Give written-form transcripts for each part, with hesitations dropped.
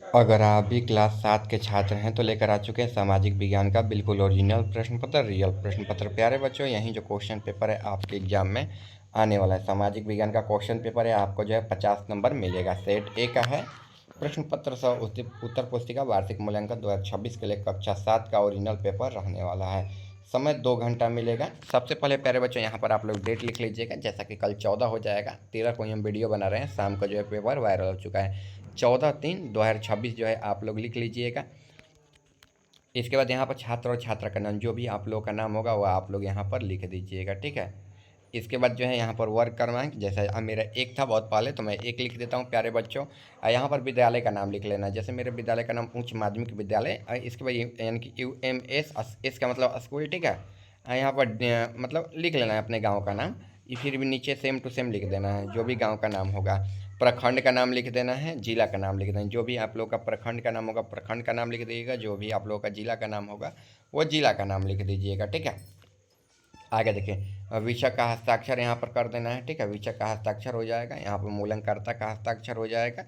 अगर आप भी क्लास 7 के छात्र हैं तो लेकर आ चुके हैं सामाजिक विज्ञान का बिल्कुल ओरिजिनल प्रश्न पत्र, रियल प्रश्न पत्र। प्यारे बच्चों, यही जो क्वेश्चन पेपर है आपके एग्जाम में आने वाला है। सामाजिक विज्ञान का क्वेश्चन पेपर है, आपको जो है 50 नंबर मिलेगा। सेट ए का है प्रश्न पत्र सह उत्तर पुस्तिका वार्षिक मूल्यांकन 2026 के लिए कक्षा 7 का ओरिजिनल पेपर रहने वाला है। समय 2 घंटा मिलेगा। सबसे पहले प्यारे बच्चों यहाँ पर आप लोग डेट लिख लीजिएगा, जैसा कि कल 14 हो जाएगा। 13 को ही हम वीडियो बना रहे हैं, शाम का जो है पेपर वायरल हो चुका है। 14/3/2026 जो है आप लोग लिख लीजिएगा। इसके बाद यहाँ पर छात्र और छात्रा का नाम, जो भी आप लोग का नाम होगा वह आप लोग यहाँ पर लिख दीजिएगा, ठीक है। इसके बाद जो है यहाँ पर वर्क क्रमांक, जैसे अब मेरा एक था बहुत पहले, तो मैं एक लिख देता हूँ प्यारे बच्चों। यहाँ पर विद्यालय का नाम लिख लेना, जैसे मेरे विद्यालय का नाम उच्च माध्यमिक विद्यालय, इसके बाद यानी कि UMS, इसका मतलब स्कूल, ठीक है। यहाँ पर मतलब लिख लेना है अपने गाँव का नाम। फिर भी नीचे सेम टू सेम लिख देना है जो भी गाँव का नाम होगा। प्रखंड का नाम लिख देना है, जिला का नाम लिख देना है। जो भी आप लोग का प्रखंड का नाम होगा प्रखंड का नाम लिख दीजिएगा, जो भी आप लोग का जिला का नाम होगा वो जिला का नाम लिख दीजिएगा, ठीक है। आगे देखिए, विषय का हस्ताक्षर यहाँ पर कर देना है, ठीक है। विषय का हस्ताक्षर हो जाएगा, यहाँ पर मूल्यांकर्ता का हस्ताक्षर हो जाएगा।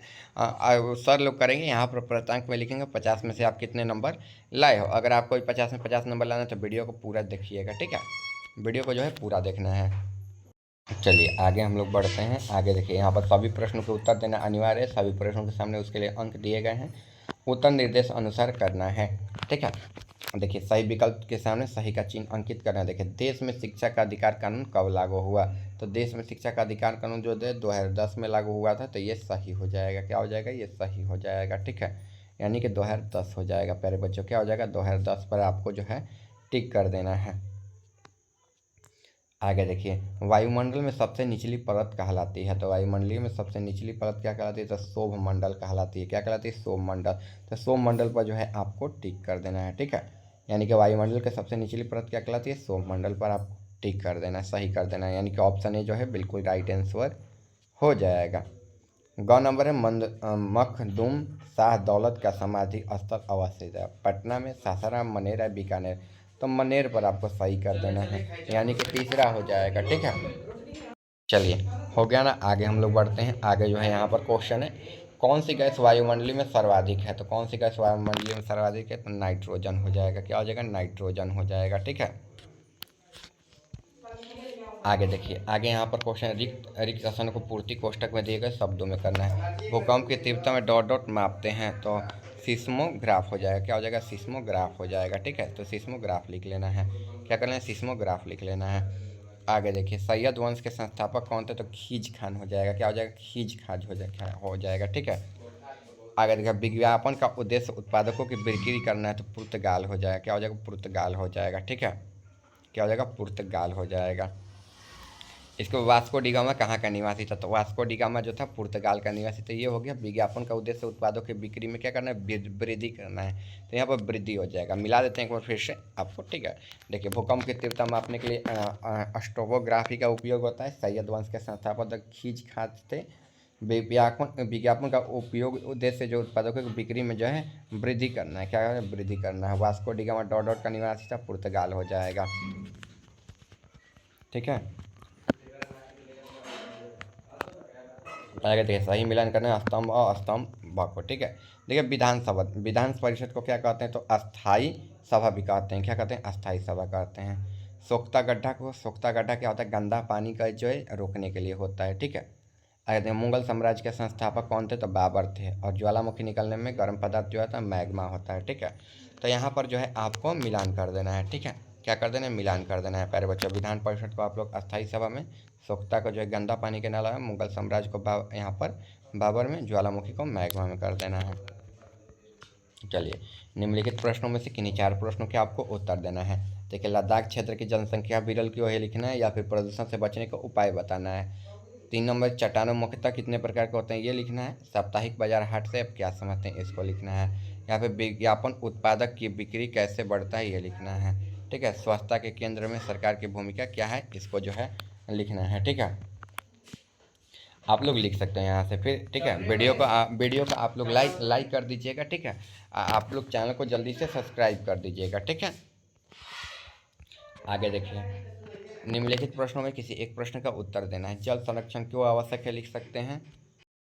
सर लोग करेंगे, यहाँ पर प्रतांक में लिखेंगे 50 में से आप कितने नंबर लाए हो। अगर आपको 50 में 50 नंबर लाना है तो वीडियो को पूरा देखिएगा, ठीक है। वीडियो को जो है पूरा देखना है। चलिए आगे हम लोग बढ़ते हैं। आगे देखिए, यहाँ पर सभी प्रश्नों के उत्तर देना अनिवार्य है। सभी प्रश्नों के सामने उसके लिए अंक दिए गए हैं, उत्तर निर्देश अनुसार करना है, ठीक है। देखिए, सही विकल्प के सामने सही का चिन्ह अंकित करना है। देखिए, देश में शिक्षा का अधिकार कानून कब लागू हुआ, तो देश में शिक्षा का अधिकार कानून जो है 2010 में लागू हुआ था, तो ये सही हो जाएगा। क्या हो जाएगा, ये सही हो जाएगा, ठीक है। यानी कि 2010 हो जाएगा प्यारे बच्चों। क्या हो जाएगा, 2010 पर आपको जो है टिक कर देना है। आगे देखिए, वायुमंडल में सबसे निचली परत कहलाती है, तो वायुमंडलीय में सबसे निचली परत क्या कहलाती है, तो शोभ मंडल कहलाती है। क्या कहलाती है, शोभ मंडल। तो शोभ मंडल पर जो है आपको टिक कर देना है, ठीक है। यानी कि वायुमंडल के सबसे निचली परत क्या कहलाती है, शोभ मंडल पर आप टिक कर देना है, सही कर देना है। यानी कि ऑप्शन ए जो है बिल्कुल राइट आंसर हो जाएगा। गौ नंबर है मखदूम शाह दौलत का समाधि स्थल अवस्थित है, पटना में, सासाराम, मनेर है, बीकानेर। तो मनेर पर आपको सही कर देना है, यानी कि तीसरा हो जाएगा, ठीक है। चलिए, हो गया ना। आगे हम लोग बढ़ते हैं। आगे जो है यहाँ पर क्वेश्चन है, कौन सी गैस वायुमंडलीय में सर्वाधिक है, तो कौन सी गैस वायुमंडलीय में सर्वाधिक है, तो नाइट्रोजन हो जाएगा। क्या हो जाएगा, नाइट्रोजन हो जाएगा, ठीक है। आगे देखिए, आगे यहाँ पर क्वेश्चन, रिक्त रिक्त स्थानों को पूर्ति कोष्ठक में दिए गए शब्दों में करना है। भूकंप की तीव्रता में डॉट डॉट मापते हैं, तो सिस्मोग्राफ हो जाएगा। क्या हो जाएगा, सिस्मोग्राफ हो जाएगा, ठीक है। तो सिस्मोग्राफ लिख लेना है। क्या करना है, सिस्मोग्राफ लिख लेना है। आगे देखिए, सैयद वंश के संस्थापक कौन थे, तो खीज खान हो जाएगा। क्या हो जाएगा, खीज खाज हो जाएगा, ठीक है। आगे देखिए, विज्ञापन का उद्देश्य उत्पादकों की बिक्री करना है, तो पुर्तगाल हो जाएगा। क्या हो जाएगा, पुर्तगाल हो जाएगा, ठीक है। क्या हो जाएगा, पुर्तगाल हो जाएगा। इसको वास्को डिगामा कहाँ का निवासी था, तो वास्को डिगामा जो था पुर्तगाल का निवासी। तो ये हो गया, विज्ञापन का उद्देश्य उत्पादों की बिक्री में क्या करना है, वृद्धि करना है। तो यहाँ पर वृद्धि हो जाएगा। मिला देते हैं एक बार फिर से आपको, ठीक है। देखिए, भूकंप की तीव्रता मापने के लिए स्ट्रोबोग्राफी का उपयोग होता है। सैयद वंश के संस्थापक खींच खाच थे। विज्ञापन विज्ञापन का उपयोग उद्देश्य जो उत्पादकों की बिक्री में जो है वृद्धि करना है। क्या है, वृद्धि करना है। वास्को डिगामा डॉट डॉट का निवासी था, पुर्तगाल हो जाएगा, ठीक है। आगे देखिए, सही मिलान करना है स्तंभ और स्तंभ भ को, ठीक है। देखिए, विधानसभा विधान परिषद को क्या कहते हैं, तो अस्थाई सभा भी कहते हैं। क्या कहते हैं, अस्थाई सभा कहते हैं। सोख्ता गड्ढा क्या होता है, गंदा पानी का जो है रोकने के लिए होता है, ठीक है। आगे देखिए, मुगल साम्राज्य के संस्थापक कौन थे, तो बाबर थे। और ज्वालामुखी निकलने में गर्म पदार्थ जो है तो मैग्मा होता है, ठीक है। तो यहाँ पर जो है आपको मिलान कर देना है, ठीक है। क्या कर देना है, मिलान कर देना है प्यारे बच्चों। विधान परिषद को आप लोग अस्थाई सभा में, सोख्ता को जो है गंदा पानी के नाला में, मुगल साम्राज्य को यहाँ पर बाबर में, ज्वालामुखी को मैग्मा में कर देना है। चलिए, निम्नलिखित प्रश्नों में से किन्हीं 4 प्रश्नों के आपको उत्तर देना है। देखिए, लद्दाख क्षेत्र की जनसंख्या विरल क्यों है लिखना है, या फिर प्रदूषण से बचने का उपाय बताना है। 3 नंबर, चट्टानों मुख्यतः कितने प्रकार के होते हैं ये लिखना है। साप्ताहिक बाजार हाट से आप क्या समझते हैं, इसको लिखना है। यहाँ पे विज्ञापन उत्पादक की बिक्री कैसे बढ़ता है ये लिखना है, ठीक है। स्वच्छता के केंद्र में सरकार की भूमिका क्या है, इसको जो है लिखना है, ठीक है। आप लोग लिख सकते हैं यहाँ से फिर, ठीक है। वीडियो को आप लोग लाइक कर दीजिएगा, ठीक है। आप लोग चैनल को जल्दी से सब्सक्राइब कर दीजिएगा, ठीक है। आगे देखिए, निम्नलिखित प्रश्नों में किसी एक प्रश्न का उत्तर देना है। जल संरक्षण क्यों आवश्यक है लिख सकते हैं।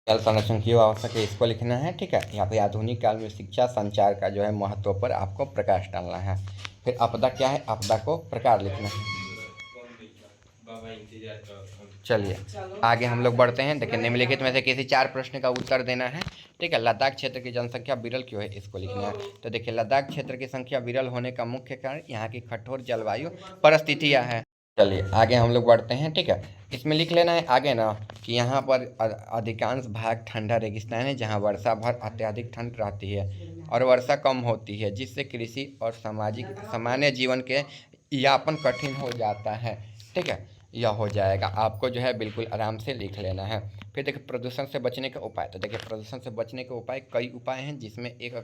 जल संरक्षण क्यों आवश्यक है इसको लिखना है, ठीक है। यहाँ पे आधुनिक काल में शिक्षा संचार का जो है महत्व पर आपको प्रकाश डालना है। फिर आपदा क्या है, आपदा को प्रकार लिखना है। चलिए आगे हम लोग बढ़ते हैं। देखिए निम्नलिखित में से किसी 4 प्रश्न का उत्तर देना है, ठीक है। लद्दाख क्षेत्र की जनसंख्या विरल क्यों है, इसको लिखना है। तो देखिए लद्दाख क्षेत्र की संख्या विरल होने का मुख्य कारण यहाँ की कठोर जलवायु परिस्थितियाँ हैं। चलिए आगे हम लोग बढ़ते हैं, ठीक है। इसमें लिख लेना है आगे ना कि यहाँ पर अधिकांश भाग ठंडा रेगिस्तान है जहाँ वर्षा भर अत्यधिक ठंड रहती है और वर्षा कम होती है, जिससे कृषि और सामान्य जीवन के यापन कठिन हो जाता है, ठीक है। यह हो जाएगा, आपको जो है बिल्कुल आराम से लिख लेना है। फिर देखिए प्रदूषण से बचने के उपाय। तो देखिए प्रदूषण से बचने के उपाय कई उपाय हैं, जिसमें एक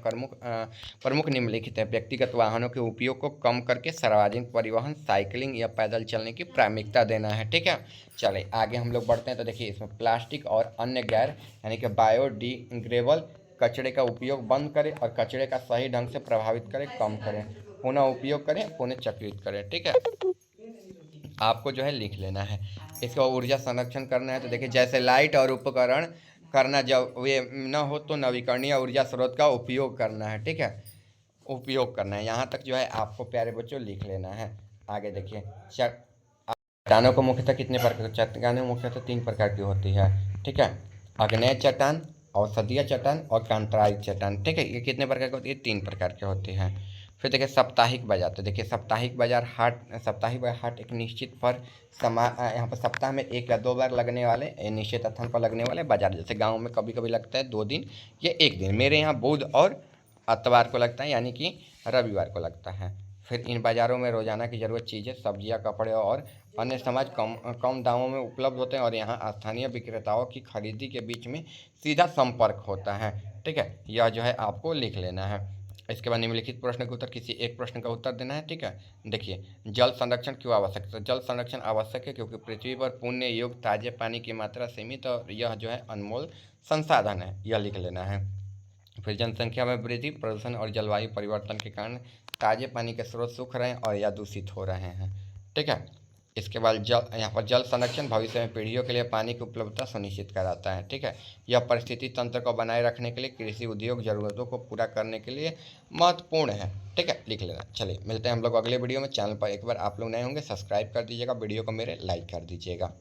प्रमुख निम्नलिखित है। व्यक्तिगत वाहनों के उपयोग को कम करके सार्वजनिक परिवहन, साइकिलिंग या पैदल चलने की प्राथमिकता देना है, ठीक है। चलिए आगे हम लोग बढ़ते हैं। तो देखिए इसमें प्लास्टिक और अन्य गैर यानी कि बायोडिग्रेडेबल कचरे का उपयोग बंद करें और कचरे का सही ढंग से प्रभावित करें, कम करें, पुनः उपयोग करें, पुनः चक्रित करें, ठीक है। आपको जो है लिख लेना है। इसका ऊर्जा संरक्षण करना है। तो देखिए जैसे लाइट और उपकरण करना, जब वे न हो तो नवीकरणीय ऊर्जा स्रोत का उपयोग करना है, ठीक है। उपयोग करना है, यहाँ तक जो है आपको प्यारे बच्चों लिख लेना है। आगे देखिए चट्टानों को मुख्यतः कितने प्रकार, चट्टानें मुख्यतः 3 प्रकार की होती है, ठीक है। आग्नेय चट्टान, औषधीय चट्टान और कांटराइट चट्टान, ठीक है। ये कितने प्रकार की होती है, 3 प्रकार की होती है। फिर देखिए साप्ताहिक बाजार। तो देखिए साप्ताहिक बाजार हाट एक निश्चित पर यहाँ पर सप्ताह में 1 या 2 बार लगने वाले निश्चित स्थान पर लगने वाले बाजार। जैसे गांव में कभी कभी लगता है 2 दिन या 1 दिन, मेरे यहाँ बुध और इतवार को लगता है, यानी कि रविवार को लगता है। फिर इन बाज़ारों में रोज़ाना की ज़रूरत चीज़ें, सब्जियां, कपड़े और अन्य सामान कम दामों में उपलब्ध होते हैं और यहाँ स्थानीय विक्रेताओं की खरीदी के बीच में सीधा संपर्क होता है, ठीक है। यह जो है आपको लिख लेना है। इसके बाद निम्नलिखित प्रश्न के उत्तर, किसी एक प्रश्न का उत्तर देना है, ठीक है। देखिए जल संरक्षण क्यों आवश्यक है। तो जल संरक्षण आवश्यक है क्योंकि पृथ्वी पर पुण्य युग ताजे पानी की मात्रा सीमित और यह जो है अनमोल संसाधन है, यह लिख लेना है। फिर जनसंख्या में वृद्धि, प्रदूषण और जलवायु परिवर्तन के कारण ताजे पानी के स्रोत सूख रहे हैं और या दूषित हो रहे हैं, ठीक है। इसके बाद यहाँ पर जल संरक्षण भविष्य में पीढ़ियों के लिए पानी की उपलब्धता सुनिश्चित कराता है, ठीक है। यह परिस्थिति तंत्र को बनाए रखने के लिए, कृषि उद्योग जरूरतों को पूरा करने के लिए महत्वपूर्ण है, ठीक है, लिख लेना। चलिए मिलते हैं हम लोग अगले वीडियो में। चैनल पर एक बार आप लोग नए होंगे सब्सक्राइब कर दीजिएगा, वीडियो को मेरे लाइक कर दीजिएगा।